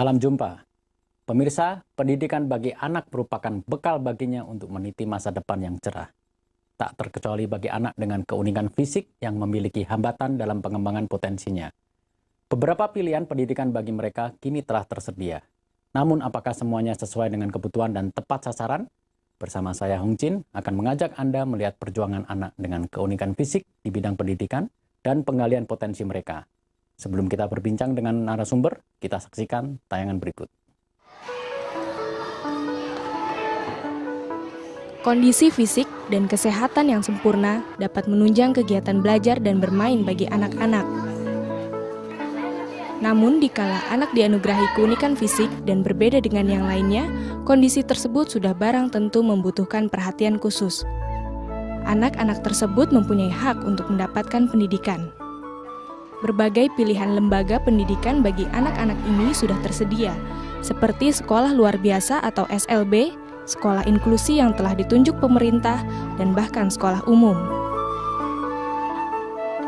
Salam jumpa. Pemirsa, pendidikan bagi anak merupakan bekal baginya untuk meniti masa depan yang cerah. Tak terkecuali bagi anak dengan keunikan fisik yang memiliki hambatan dalam pengembangan potensinya. Beberapa pilihan pendidikan bagi mereka kini telah tersedia. Namun apakah semuanya sesuai dengan kebutuhan dan tepat sasaran? Bersama saya Hong Chin akan mengajak Anda melihat perjuangan anak dengan keunikan fisik di bidang pendidikan dan penggalian potensi mereka. Sebelum kita berbincang dengan narasumber, kita saksikan tayangan berikut. Kondisi fisik dan kesehatan yang sempurna dapat menunjang kegiatan belajar dan bermain bagi anak-anak. Namun, dikala anak dianugerahi keunikan fisik dan berbeda dengan yang lainnya, kondisi tersebut sudah barang tentu membutuhkan perhatian khusus. Anak-anak tersebut mempunyai hak untuk mendapatkan pendidikan. Berbagai pilihan lembaga pendidikan bagi anak-anak ini sudah tersedia, seperti sekolah luar biasa atau SLB, sekolah inklusi yang telah ditunjuk pemerintah, dan bahkan sekolah umum.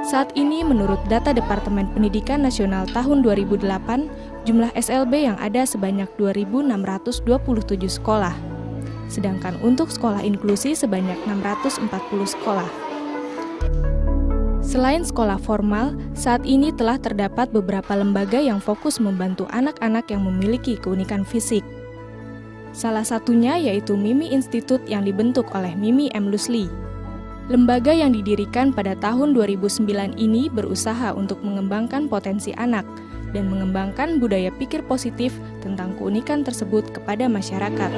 Saat ini menurut data Departemen Pendidikan Nasional tahun 2008, jumlah SLB yang ada sebanyak 2.627 sekolah, sedangkan untuk sekolah inklusi sebanyak 640 sekolah. Selain sekolah formal, saat ini telah terdapat beberapa lembaga yang fokus membantu anak-anak yang memiliki keunikan fisik. Salah satunya yaitu Mimi Institute yang dibentuk oleh Mimi M. Lusli. Lembaga yang didirikan pada tahun 2009 ini berusaha untuk mengembangkan potensi anak dan mengembangkan budaya pikir positif tentang keunikan tersebut kepada masyarakat.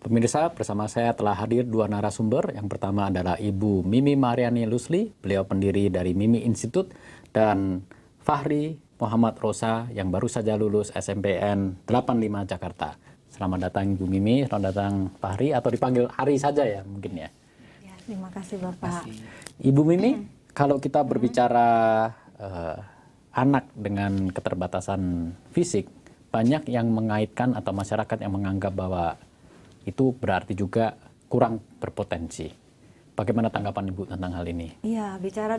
Pemirsa, bersama saya telah hadir dua narasumber. Yang pertama adalah Ibu Mimi Mariani Lusli, beliau pendiri dari Mimi Institute, dan Fahri Muhammad Rosa yang baru saja lulus SMPN 85 Jakarta. Selamat datang Ibu Mimi, selamat datang Fahri, atau dipanggil Ari saja ya mungkin ya. Ya, terima kasih Bapak. Ibu Mimi, kalau kita berbicara anak dengan keterbatasan fisik, banyak yang mengaitkan atau masyarakat yang menganggap bahwa itu berarti juga kurang berpotensi. Bagaimana tanggapan Ibu tentang hal ini? Iya, bicara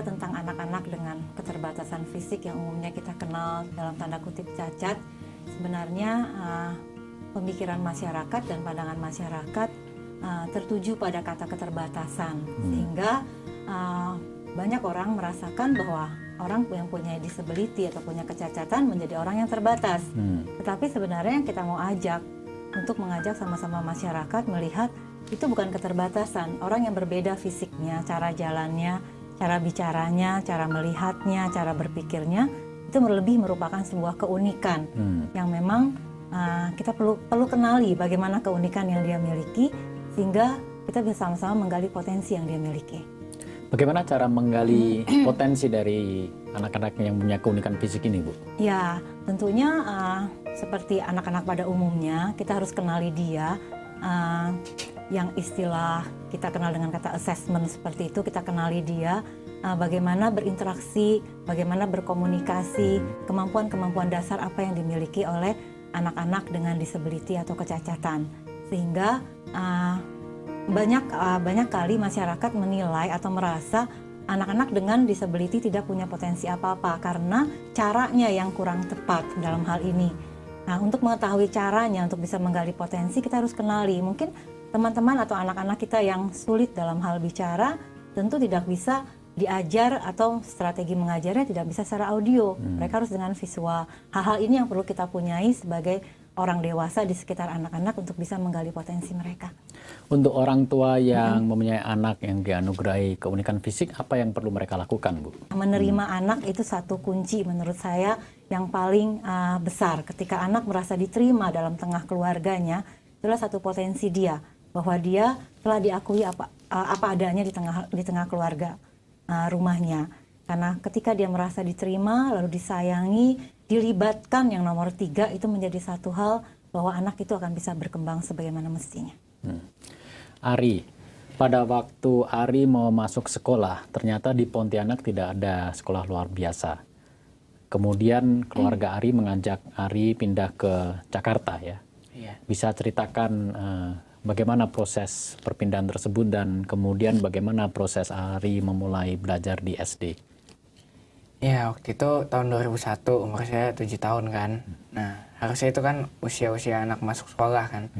tentang anak-anak dengan keterbatasan fisik yang umumnya kita kenal dalam tanda kutip cacat, sebenarnya pemikiran masyarakat dan pandangan masyarakat tertuju pada kata keterbatasan, sehingga banyak orang merasakan bahwa orang yang punya disability atau punya kecacatan menjadi orang yang terbatas. Tetapi sebenarnya yang kita mau untuk mengajak sama-sama masyarakat melihat itu bukan keterbatasan. Orang yang berbeda fisiknya, cara jalannya, cara bicaranya, cara melihatnya, cara berpikirnya, itu lebih merupakan sebuah keunikan yang memang kita perlu kenali bagaimana keunikan yang dia miliki, sehingga kita bisa sama-sama menggali potensi yang dia miliki. Bagaimana cara menggali potensi dari anak-anak yang punya keunikan fisik ini, Bu? Ya, tentunya seperti anak-anak pada umumnya, kita harus kenali dia. Yang istilah kita kenal dengan kata assessment seperti itu, kita kenali dia bagaimana berinteraksi, bagaimana berkomunikasi, kemampuan-kemampuan dasar apa yang dimiliki oleh anak-anak dengan disability atau kecacatan. Sehingga banyak kali masyarakat menilai atau merasa anak-anak dengan disability tidak punya potensi apa-apa karena caranya yang kurang tepat dalam hal ini. Nah, untuk mengetahui caranya untuk bisa menggali potensi, kita harus kenali. Mungkin teman-teman atau anak-anak kita yang sulit dalam hal bicara tentu tidak bisa diajar atau strategi mengajarnya tidak bisa secara audio. Mereka harus dengan visual. Hal-hal ini yang perlu kita punyai sebagai orang dewasa di sekitar anak-anak untuk bisa menggali potensi mereka. Untuk orang tua yang mempunyai anak yang dianugerahi keunikan fisik, apa yang perlu mereka lakukan, Bu? Menerima anak itu satu kunci menurut saya yang paling besar. Ketika anak merasa diterima dalam tengah keluarganya, itulah satu potensi dia, bahwa dia telah diakui apa adanya di tengah keluarga rumahnya. Karena ketika dia merasa diterima, lalu disayangi, dilibatkan, yang nomor 3 itu menjadi satu hal bahwa anak itu akan bisa berkembang sebagaimana mestinya. Ari, pada waktu Ari mau masuk sekolah, ternyata di Pontianak tidak ada sekolah luar biasa. Kemudian keluarga Ari mengajak Ari pindah ke Jakarta ya. Bisa ceritakan bagaimana proses perpindahan tersebut dan kemudian bagaimana proses Ari memulai belajar di SD? Ya, waktu itu tahun 2001, umur saya 7 tahun kan. Nah, harusnya itu kan usia-usia anak masuk sekolah kan.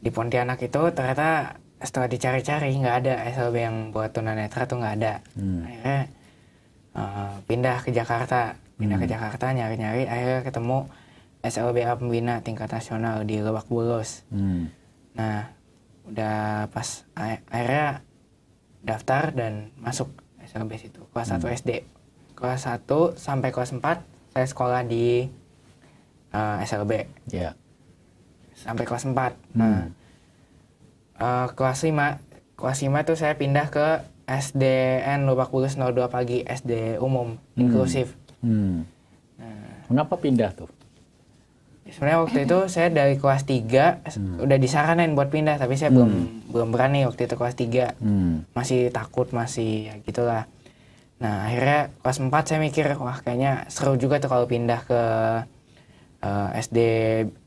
Di Pontianak itu ternyata setelah dicari-cari nggak ada SLB yang buat tunanetra tuh nggak ada. Akhirnya pindah ke Jakarta. Nyari-nyari, akhirnya ketemu SLBA Pembina tingkat nasional di Lebak Bulus. Nah, udah pas akhirnya daftar dan masuk SLB situ, kelas 1 SD. Kelas 1 sampai kelas 4 saya sekolah di SLB. Yeah. Sampai kelas 4. Nah, kelas 5 tuh saya pindah ke SDN Lebak Bulus 02 pagi, SD umum, inklusif. Kenapa pindah tuh? Sebenarnya waktu itu saya dari kelas 3 udah disaranin buat pindah, tapi saya belum berani waktu itu kelas 3. Masih takut, masih ya gitulah. Nah, akhirnya kelas 4 saya mikir, wah kayaknya seru juga tuh kalau pindah ke SD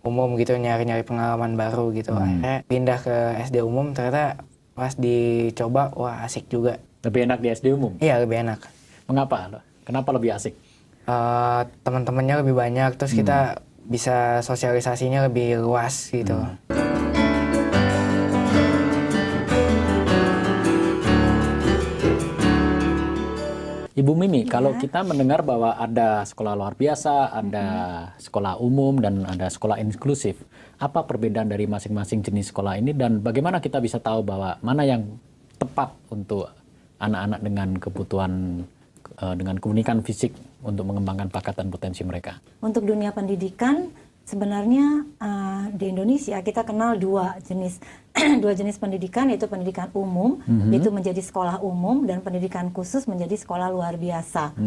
umum gitu, nyari-nyari pengalaman baru gitu. Akhirnya pindah ke SD umum, ternyata pas dicoba, wah asik juga. Lebih enak di SD umum? Iya, lebih enak. Mengapa? Kenapa lebih asik? Teman-temannya lebih banyak, terus kita bisa sosialisasinya lebih luas gitu. Ibu Mimi, kalau kita mendengar bahwa ada sekolah luar biasa, ada sekolah umum, dan ada sekolah inklusif, apa perbedaan dari masing-masing jenis sekolah ini, dan bagaimana kita bisa tahu bahwa mana yang tepat untuk anak-anak dengan kebutuhan, dengan keunikan fisik untuk mengembangkan bakat dan potensi mereka? Untuk dunia pendidikan, sebenarnya di Indonesia kita kenal dua jenis pendidikan, yaitu pendidikan umum, yaitu menjadi sekolah umum, dan pendidikan khusus menjadi sekolah luar biasa.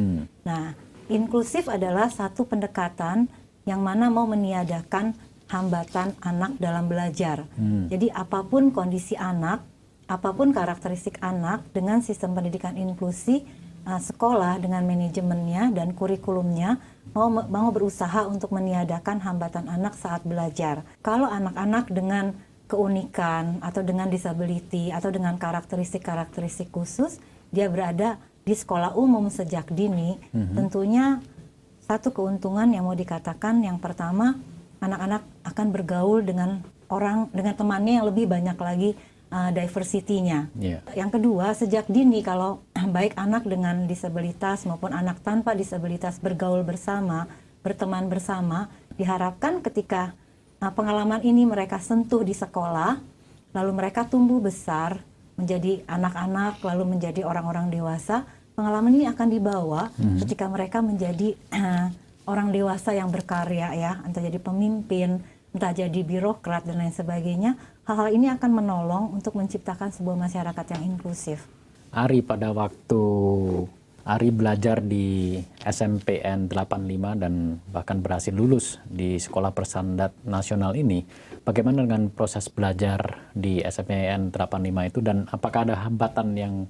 Nah, inklusif adalah satu pendekatan yang mana mau meniadakan hambatan anak dalam belajar. Jadi apapun kondisi anak, apapun karakteristik anak, dengan sistem pendidikan inklusi, sekolah dengan manajemennya dan kurikulumnya mau berusaha untuk meniadakan hambatan anak saat belajar. Kalau anak-anak dengan keunikan atau dengan disability atau dengan karakteristik-karakteristik khusus, dia berada di sekolah umum sejak dini, tentunya satu keuntungan yang mau dikatakan, yang pertama, anak-anak akan bergaul dengan temannya yang lebih banyak lagi, diversity-nya. Yang kedua, sejak dini kalau baik anak dengan disabilitas maupun anak tanpa disabilitas bergaul bersama, berteman bersama, diharapkan ketika pengalaman ini mereka sentuh di sekolah, lalu mereka tumbuh besar menjadi anak-anak, lalu menjadi orang-orang dewasa, pengalaman ini akan dibawa ketika mereka menjadi orang dewasa yang berkarya, ya, entah jadi pemimpin, entah jadi birokrat dan lain sebagainya. Hal-hal ini akan menolong untuk menciptakan sebuah masyarakat yang inklusif. Ari, pada waktu Ari belajar di SMPN 85 dan bahkan berhasil lulus di Sekolah Persandat Nasional ini, bagaimana dengan proses belajar di SMPN 85 itu, dan apakah ada hambatan yang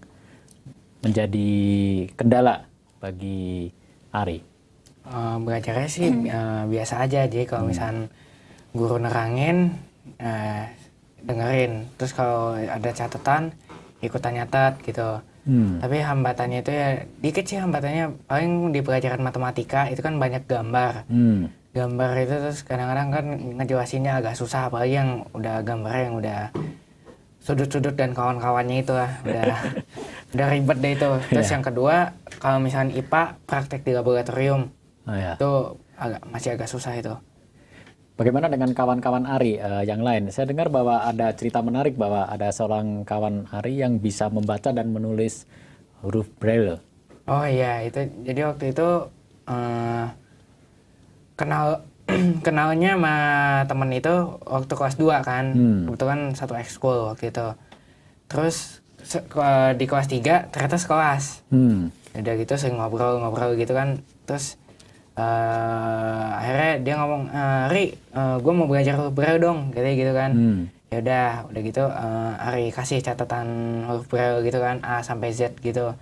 menjadi kendala bagi Ari? Belajarnya sih biasa aja, jadi kalau misalnya guru nerangin, dengerin, terus kalau ada catatan ikutan nyatet gitu. Tapi hambatannya itu ya dikit sih, hambatannya paling di pelajaran matematika itu kan banyak gambar. Gambar itu terus kadang-kadang kan ngejelasinnya agak susah, apalagi yang udah gambarnya yang udah sudut-sudut dan kawan-kawannya itu lah, udah ribet deh itu. Terus yang kedua, kalau misalnya IPA praktek di laboratorium, itu masih agak susah itu. Bagaimana dengan kawan-kawan Ari yang lain? Saya dengar bahwa ada cerita menarik bahwa ada seorang kawan Ari yang bisa membaca dan menulis huruf Braille. Oh iya, itu jadi waktu itu kenalnya sama temen itu waktu kelas 2 kan. Kebetulan satu ekskul waktu itu. Terus di kelas 3 ternyata sekelas. Udah gitu sering ngobrol gitu kan. Terus akhirnya dia ngomong, Ri, gue mau belajar huruf Braille dong, katanya gitu kan. Ya udah gitu, Ari kasih catatan huruf Braille gitu kan, A sampai Z gitu.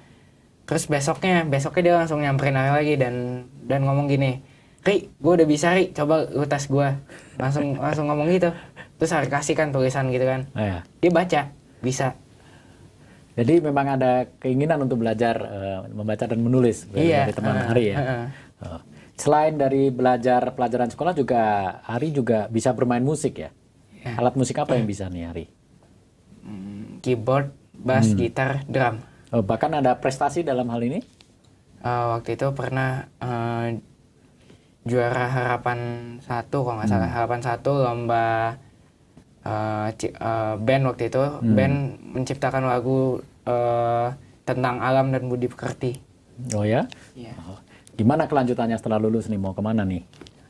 Terus besoknya dia langsung nyamperin Ari lagi dan ngomong gini, Ri, gue udah bisa, Ri, coba lu tes gue. Langsung ngomong gitu. Terus Ari kasih kan tulisan gitu kan. Dia baca, bisa. Jadi memang ada keinginan untuk belajar membaca dan menulis dari teman Ari ya. Selain dari belajar pelajaran sekolah juga Ari juga bisa bermain musik ya. Alat musik apa yang bisa nih Ari? Keyboard, bass, gitar, drum. Bahkan ada prestasi dalam hal ini? Waktu itu pernah juara Harapan 1 kalau nggak salah, Harapan 1 lomba band waktu itu. Band menciptakan lagu tentang alam dan budi pekerti. Oh ya? Iya. Gimana kelanjutannya setelah lulus nih, mau kemana nih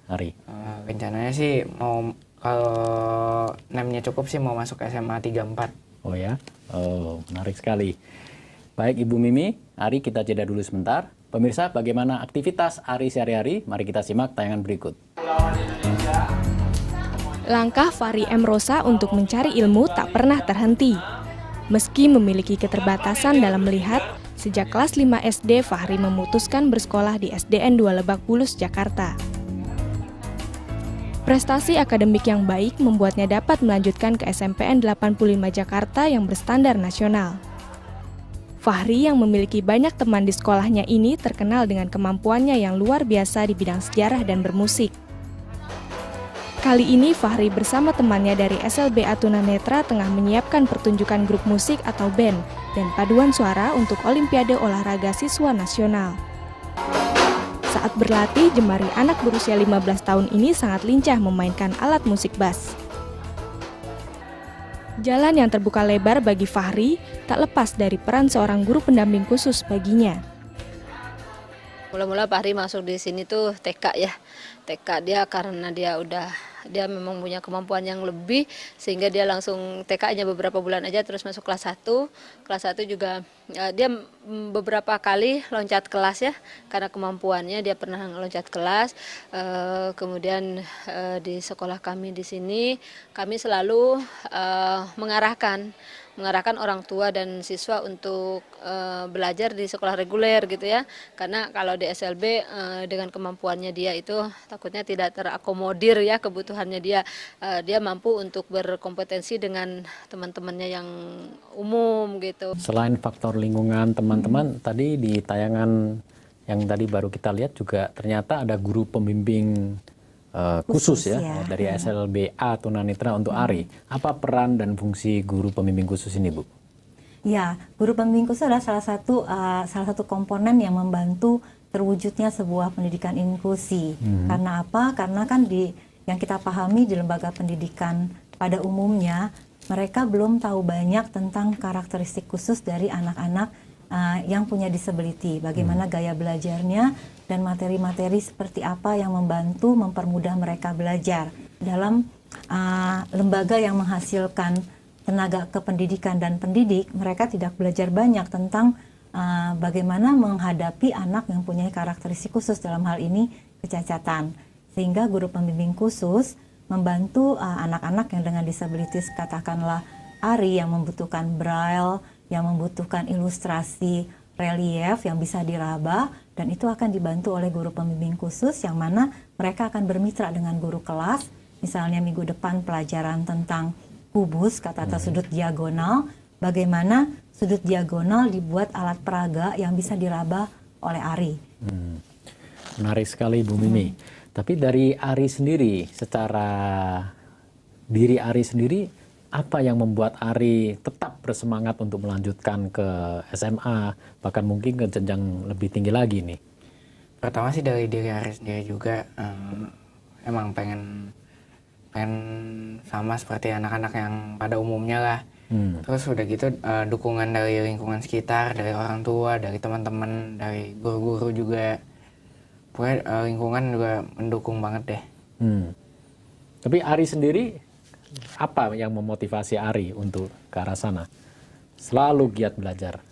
Ari? Rencananya sih mau, kalau NEM-nya cukup sih mau masuk SMA 34. Oh ya? Oh, menarik sekali. Baik Ibu Mimi, Ari kita jeda dulu sebentar. Pemirsa, bagaimana aktivitas Ari sehari-hari? Mari kita simak tayangan berikut. Langkah Fahri M. Rosa untuk mencari ilmu tak pernah terhenti. Meski memiliki keterbatasan dalam melihat, sejak kelas 5 SD Fahri memutuskan bersekolah di SDN 2 Lebak Bulus, Jakarta. Prestasi akademik yang baik membuatnya dapat melanjutkan ke SMPN 85 Jakarta yang berstandar nasional. Fahri yang memiliki banyak teman di sekolahnya ini terkenal dengan kemampuannya yang luar biasa di bidang sejarah dan bermusik. Kali ini Fahri bersama temannya dari SLBA Tunanetra tengah menyiapkan pertunjukan grup musik atau band dan paduan suara untuk Olimpiade Olahraga Siswa Nasional. Saat berlatih, jemari anak berusia 15 tahun ini sangat lincah memainkan alat musik bass. Jalan yang terbuka lebar bagi Fahri tak lepas dari peran seorang guru pendamping khusus baginya. Mula-mula Fahri masuk di sini tuh TK ya. TK dia karena dia memang punya kemampuan yang lebih sehingga dia langsung TK-nya beberapa bulan aja terus masuk kelas 1. Kelas 1 juga dia beberapa kali loncat kelas ya karena kemampuannya dia pernah loncat kelas. Kemudian di sekolah kami di sini kami selalu mengarahkan orang tua dan siswa untuk belajar di sekolah reguler gitu ya, karena kalau di SLB dengan kemampuannya dia itu takutnya tidak terakomodir ya kebutuhannya dia mampu untuk berkompetensi dengan teman-temannya yang umum gitu. Selain faktor lingkungan teman-teman, tadi di tayangan yang tadi baru kita lihat juga ternyata ada guru pembimbing khusus ya dari SLBA Tunanetra untuk Ari. Apa peran dan fungsi guru pembimbing khusus ini, Bu? Ya, guru pembimbing khusus adalah salah satu komponen yang membantu terwujudnya sebuah pendidikan inklusi. Karena apa? Karena kan yang kita pahami di lembaga pendidikan pada umumnya mereka belum tahu banyak tentang karakteristik khusus dari anak-anak yang punya disability, bagaimana gaya belajarnya dan materi-materi seperti apa yang membantu mempermudah mereka belajar. Dalam lembaga yang menghasilkan tenaga kependidikan dan pendidik, mereka tidak belajar banyak tentang bagaimana menghadapi anak yang punya karakteristik khusus, dalam hal ini kecacatan. Sehingga guru pembimbing khusus membantu anak-anak yang dengan disabilitas, katakanlah Ari yang membutuhkan braille, yang membutuhkan ilustrasi relief yang bisa diraba, dan itu akan dibantu oleh guru pembimbing khusus yang mana mereka akan bermitra dengan guru kelas. Misalnya minggu depan pelajaran tentang kubus, kata sudut diagonal, bagaimana sudut diagonal dibuat alat peraga yang bisa diraba oleh Ari. Menarik sekali Bu Mimi. Tapi dari Ari sendiri, secara diri Ari sendiri, apa yang membuat Ari tetap bersemangat untuk melanjutkan ke SMA, bahkan mungkin ke jenjang lebih tinggi lagi nih? Pertama sih dari diri Ari sendiri juga, emang pengen sama seperti anak-anak yang pada umumnya lah. Terus udah gitu dukungan dari lingkungan sekitar, dari orang tua, dari teman-teman, dari guru-guru juga. Pokoknya lingkungan juga mendukung banget deh. Tapi Ari sendiri, apa yang memotivasi Ari untuk ke arah sana? Selalu giat belajar.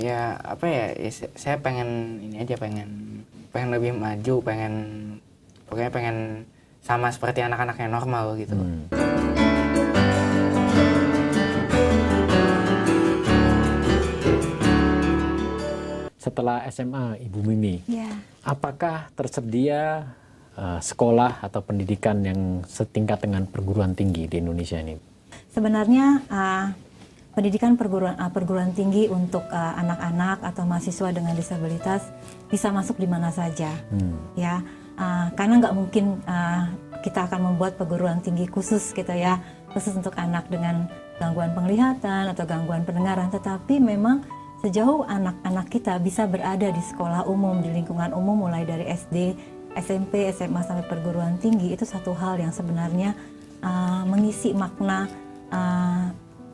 Ya apa ya, saya pengen ini aja, pengen lebih maju, pokoknya pengen sama seperti anak-anak yang normal gitu. Setelah SMA, Ibu Mimi, apakah tersedia sekolah atau pendidikan yang setingkat dengan perguruan tinggi di Indonesia ini? Sebenarnya pendidikan perguruan tinggi untuk anak-anak atau mahasiswa dengan disabilitas bisa masuk di mana saja, ya. Karena nggak mungkin kita akan membuat perguruan tinggi khusus gitu ya, khusus untuk anak dengan gangguan penglihatan atau gangguan pendengaran. Tetapi memang sejauh anak-anak kita bisa berada di sekolah umum, di lingkungan umum mulai dari SD, SMP, SMA sampai perguruan tinggi, itu satu hal yang sebenarnya mengisi makna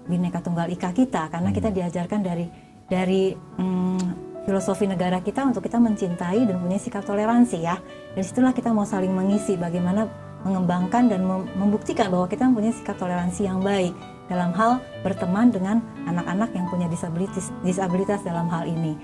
Bhinneka Tunggal Ika kita, karena kita diajarkan dari filosofi negara kita untuk kita mencintai dan punya sikap toleransi ya. Dan situlah kita mau saling mengisi bagaimana mengembangkan dan membuktikan bahwa kita mempunyai sikap toleransi yang baik dalam hal berteman dengan anak-anak yang punya disabilitas dalam hal ini.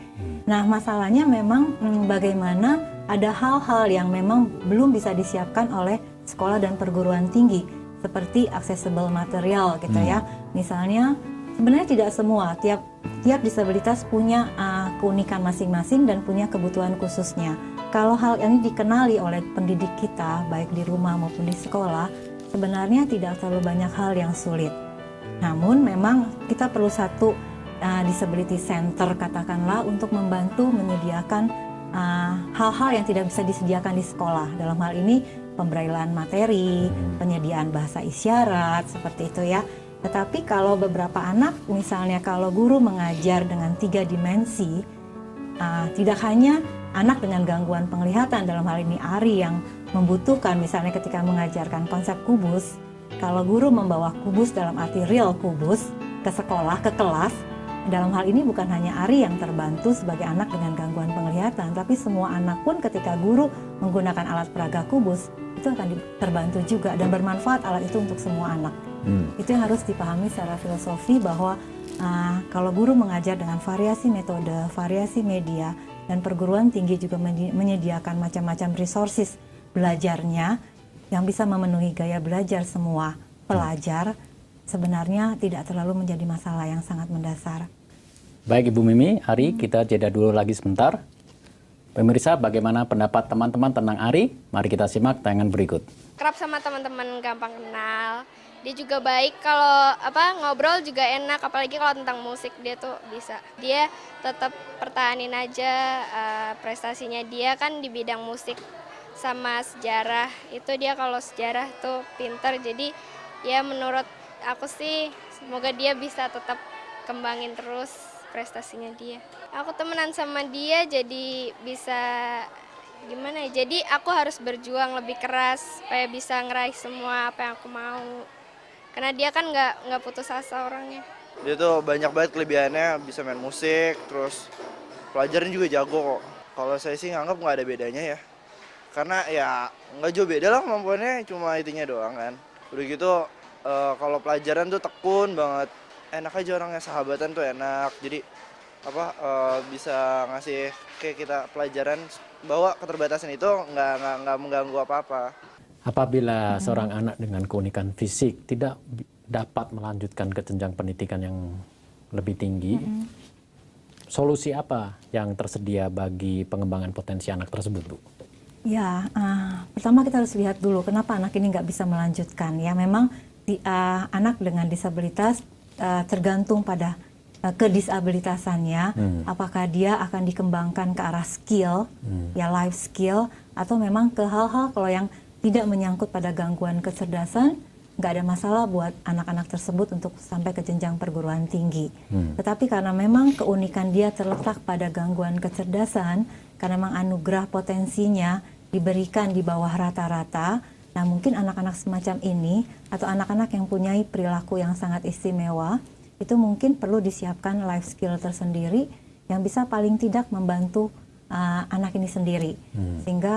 Nah, masalahnya memang bagaimana ada hal-hal yang memang belum bisa disiapkan oleh sekolah dan perguruan tinggi, seperti accessible material gitu ya. Misalnya sebenarnya tidak semua, tiap disabilitas punya keunikan masing-masing dan punya kebutuhan khususnya. Kalau hal ini dikenali oleh pendidik kita, baik di rumah maupun di sekolah, sebenarnya tidak terlalu banyak hal yang sulit. Namun memang kita perlu satu disability center katakanlah untuk membantu menyediakan hal-hal yang tidak bisa disediakan di sekolah. Dalam hal ini pembrailan materi, penyediaan bahasa isyarat, seperti itu ya. Tetapi kalau beberapa anak, misalnya kalau guru mengajar dengan 3 dimensi, tidak hanya anak dengan gangguan penglihatan, dalam hal ini Ari yang membutuhkan misalnya ketika mengajarkan konsep kubus, kalau guru membawa kubus dalam arti real kubus ke sekolah, ke kelas, dalam hal ini bukan hanya Ari yang terbantu sebagai anak dengan gangguan penglihatan, tapi semua anak pun ketika guru menggunakan alat peraga kubus, itu akan terbantu juga dan bermanfaat alat itu untuk semua anak. Itu yang harus dipahami secara filosofi bahwa kalau guru mengajar dengan variasi metode, variasi media, dan perguruan tinggi juga menyediakan macam-macam resources belajarnya yang bisa memenuhi gaya belajar semua pelajar, sebenarnya tidak terlalu menjadi masalah yang sangat mendasar. Baik Ibu Mimi, Ari, kita jeda dulu lagi sebentar. Pemirsa, bagaimana pendapat teman-teman tentang Ari? Mari kita simak tayangan berikut. Kerap sama teman-teman, gampang kenal. Dia juga baik, kalau ngobrol juga enak, apalagi kalau tentang musik dia tuh bisa. Dia tetap pertahanin aja prestasinya, dia kan di bidang musik sama sejarah. Itu dia kalau sejarah tuh pinter, jadi ya menurut aku sih semoga dia bisa tetap kembangin terus prestasinya dia. Aku temenan sama dia jadi bisa gimana ya, jadi aku harus berjuang lebih keras supaya bisa ngeraih semua apa yang aku mau. Karena dia kan nggak putus asa orangnya. Dia tuh banyak banget kelebihannya, bisa main musik, terus pelajaran juga jago kok. Kalau saya sih nganggap nggak ada bedanya ya. Karena ya nggak jauh beda lah kemampuannya, cuma itunya doang kan. Udah gitu kalau pelajaran tuh tekun banget. Enak aja orangnya, sahabatan tuh enak. Jadi bisa ngasih kayak kita pelajaran bahwa keterbatasan itu nggak mengganggu apa-apa. Apabila seorang anak dengan keunikan fisik tidak dapat melanjutkan ke jenjang pendidikan yang lebih tinggi, solusi apa yang tersedia bagi pengembangan potensi anak tersebut, Bu? Ya, pertama kita harus lihat dulu kenapa anak ini nggak bisa melanjutkan. Ya, memang anak dengan disabilitas tergantung pada kedisabilitasannya, apakah dia akan dikembangkan ke arah skill, ya life skill, atau memang ke hal-hal kalau yang tidak menyangkut pada gangguan kecerdasan, nggak ada masalah buat anak-anak tersebut untuk sampai ke jenjang perguruan tinggi. Tetapi karena memang keunikan dia terletak pada gangguan kecerdasan, karena memang anugerah potensinya diberikan di bawah rata-rata, nah mungkin anak-anak semacam ini atau anak-anak yang punya perilaku yang sangat istimewa, itu mungkin perlu disiapkan life skill tersendiri yang bisa paling tidak membantu anak ini sendiri. Sehingga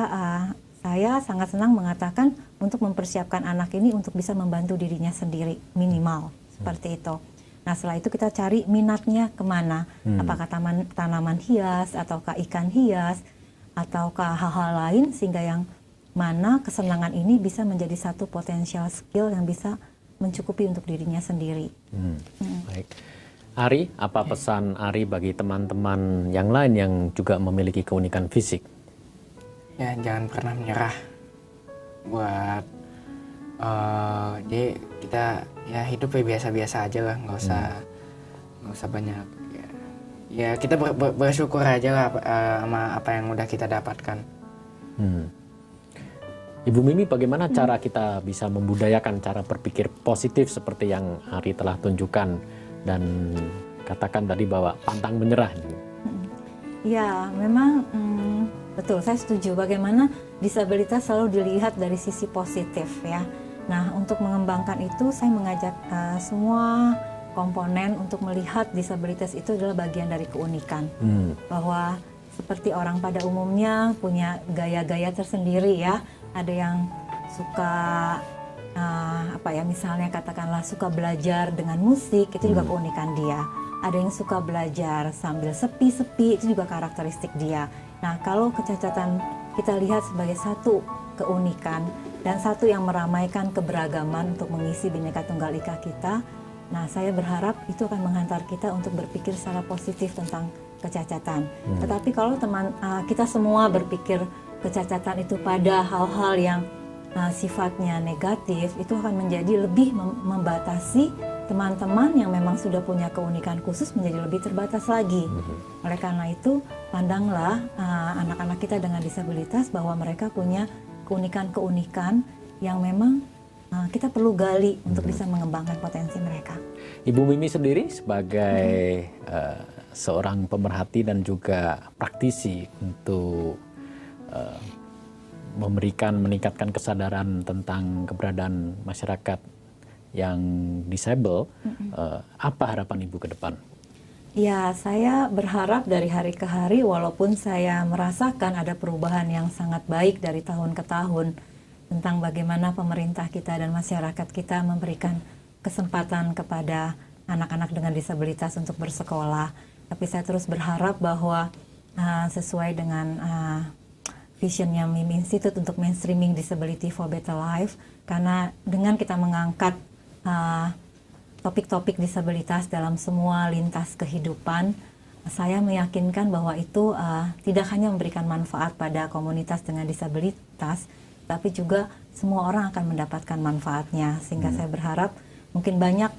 saya sangat senang mengatakan untuk mempersiapkan anak ini untuk bisa membantu dirinya sendiri, minimal, seperti itu. Nah setelah itu kita cari minatnya kemana, apakah tanaman hias, ataukah ikan hias, ataukah hal-hal lain, sehingga yang mana kesenangan ini bisa menjadi satu potensial skill yang bisa mencukupi untuk dirinya sendiri. Baik. Ari, apa pesan Ari bagi teman-teman yang lain yang juga memiliki keunikan fisik? Ya jangan pernah menyerah buat jadi kita ya hidup biasa-biasa aja lah, nggak usah nggak usah banyak. Ya kita bersyukur aja lah sama apa yang udah kita dapatkan. Ibu Mimi, bagaimana cara kita bisa membudayakan cara berpikir positif seperti yang Ari telah tunjukkan dan katakan tadi bahwa pantang menyerah? Ya, memang betul, saya setuju. Bagaimana disabilitas selalu dilihat dari sisi positif ya. Nah, untuk mengembangkan itu saya mengajak semua komponen untuk melihat disabilitas itu adalah bagian dari keunikan. Bahwa seperti orang pada umumnya punya gaya-gaya tersendiri ya. Ada yang suka misalnya katakanlah suka belajar dengan musik, itu juga keunikan dia. Ada yang suka belajar sambil sepi-sepi, itu juga karakteristik dia. Nah, kalau kecacatan kita lihat sebagai satu keunikan dan satu yang meramaikan keberagaman untuk mengisi Bhinneka Tunggal Ika kita, nah saya berharap itu akan menghantar kita untuk berpikir secara positif tentang kecacatan. Tetapi kalau kita semua berpikir kecacatan itu pada hal-hal yang sifatnya negatif, itu akan menjadi lebih membatasi teman-teman yang memang sudah punya keunikan khusus menjadi lebih terbatas lagi. Oleh karena itu, pandanglah anak-anak kita dengan disabilitas bahwa mereka punya keunikan-keunikan yang memang kita perlu gali untuk bisa mengembangkan potensi mereka. Ibu Mimi sendiri sebagai seorang pemerhati dan juga praktisi untuk meningkatkan kesadaran tentang keberadaan masyarakat yang disable, apa harapan Ibu ke depan? Ya, saya berharap dari hari ke hari, walaupun saya merasakan ada perubahan yang sangat baik dari tahun ke tahun tentang bagaimana pemerintah kita dan masyarakat kita memberikan kesempatan kepada anak-anak dengan disabilitas untuk bersekolah. Tapi saya terus berharap bahwa sesuai dengan visionnya MIM Institute untuk mainstreaming disability for better life, karena dengan kita mengangkat topik-topik disabilitas dalam semua lintas kehidupan, saya meyakinkan bahwa itu tidak hanya memberikan manfaat pada komunitas dengan disabilitas, tapi juga semua orang akan mendapatkan manfaatnya. Sehingga saya berharap mungkin banyak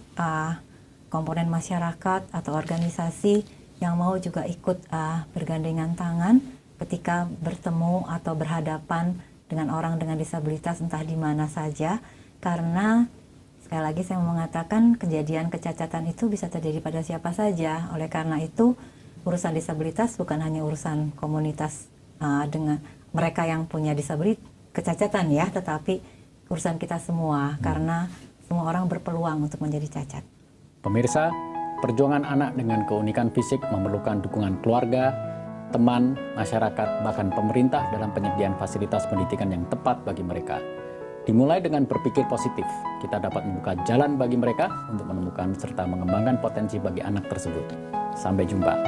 komponen masyarakat atau organisasi yang mau juga ikut bergandengan tangan ketika bertemu atau berhadapan dengan orang dengan disabilitas entah di mana saja, karena sekali lagi saya mau mengatakan kejadian kecacatan itu bisa terjadi pada siapa saja. Oleh karena itu urusan disabilitas bukan hanya urusan komunitas dengan mereka yang punya disabilitas kecacatan ya, tetapi urusan kita semua karena semua orang berpeluang untuk menjadi cacat. Pemirsa, perjuangan anak dengan keunikan fisik memerlukan dukungan keluarga, teman, masyarakat, bahkan pemerintah dalam penyediaan fasilitas pendidikan yang tepat bagi mereka. Dimulai dengan berpikir positif, kita dapat membuka jalan bagi mereka untuk menemukan serta mengembangkan potensi bagi anak tersebut. Sampai jumpa.